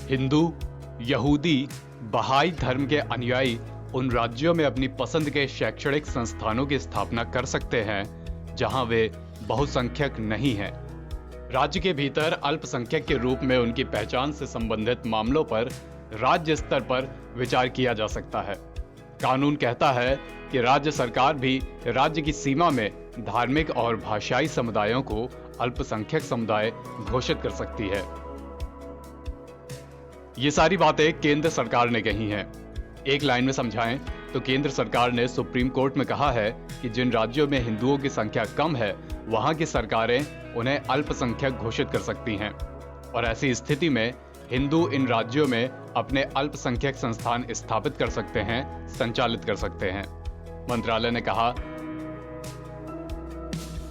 हिंदू, यहूदी, बहाई धर्म के अनुयायी उन राज्यों में अपनी पसंद के शैक्षणिक संस्थानों की स्थापना कर सकते हैं जहां वे बहुसंख्यक नहीं हैं। राज्य के भीतर अल्पसंख्यक के रूप में उनकी पहचान से संबंधित मामलों पर राज्य स्तर पर विचार किया जा सकता है। कानून कहता है कि राज्य सरकार भी राज्य की सीमा में धार्मिक और भाषाई समुदायों को अल्पसंख्यक समुदाय घोषित कर सकती है। ये सारी बातें केंद्र सरकार ने कही हैं। एक लाइन में समझाएं तो केंद्र सरकार ने सुप्रीम कोर्ट में कहा है कि जिन राज्यों में हिंदुओं की संख्या कम है वहां की सरकारें उन्हें अल्पसंख्यक घोषित कर सकती हैं और ऐसी स्थिति में हिंदू इन राज्यों में अपने अल्पसंख्यक संस्थान स्थापित कर सकते हैं, संचालित कर सकते हैं। मंत्रालय ने कहा,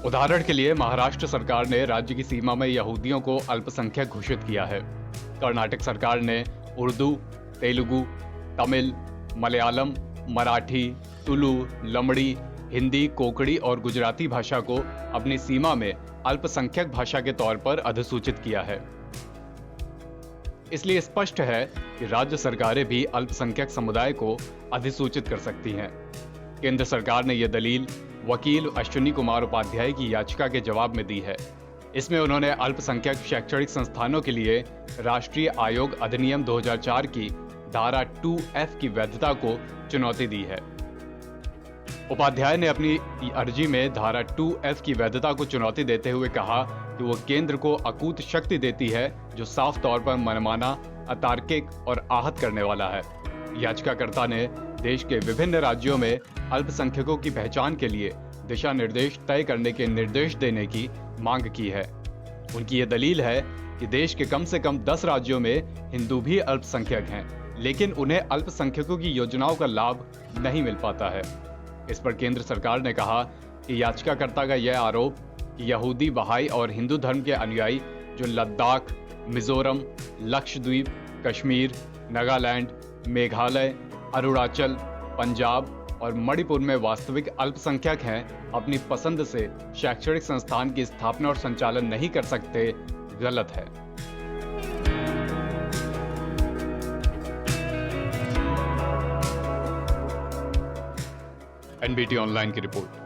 उदाहरण के लिए महाराष्ट्र सरकार ने राज्य की सीमा में यहूदियों को अल्पसंख्यक घोषित किया है। कर्नाटक सरकार ने उर्दू, तेलुगु, तमिल, मलयालम, मराठी, तुलु, लमड़ी, हिंदी, कोंकणी और गुजराती भाषा को अपनी सीमा में अल्पसंख्यक भाषा के तौर पर अधिसूचित किया है। इसलिए स्पष्ट है कि राज्य सरकारें भी अल्पसंख्यक समुदाय को अधिसूचित कर सकती हैं। केंद्र सरकार ने यह दलील वकील अश्विनी कुमार उपाध्याय की याचिका के जवाब में दी है। इसमें उन्होंने अल्पसंख्यक शैक्षणिक संस्थानों के लिए राष्ट्रीय आयोग अधिनियम 2004 की धारा 2F की वैधता को चुनौती दी है। उपाध्याय ने अपनी अर्जी में धारा 2F की वैधता को चुनौती देते हुए कहा कि वो केंद्र को अकूत शक्ति देती है जो साफ तौर पर मनमाना, अतार्किक और आहत करने वाला है। याचिकाकर्ता ने देश के विभिन्न राज्यों में अल्पसंख्यकों की पहचान के लिए दिशा निर्देश तय करने के निर्देश देने की मांग की है। उनकी ये दलील है कि देश के कम से कम 10 राज्यों में हिंदू भी अल्पसंख्यक हैं, लेकिन उन्हें अल्पसंख्यकों की योजनाओं का लाभ नहीं मिल पाता है। इस पर केंद्र सरकार ने कहा कि याचिकाकर्ता का यह आरोप कि यहूदी, बहाई और हिंदू धर्म के अनुयायी जो लद्दाख, मिजोरम, लक्षद्वीप, कश्मीर, नागालैंड, मेघालय, अरुणाचल, पंजाब और मणिपुर में वास्तविक अल्पसंख्यक हैं, अपनी पसंद से शैक्षणिक संस्थान की स्थापना और संचालन नहीं कर सकते, गलत है। NBT ऑनलाइन की रिपोर्ट।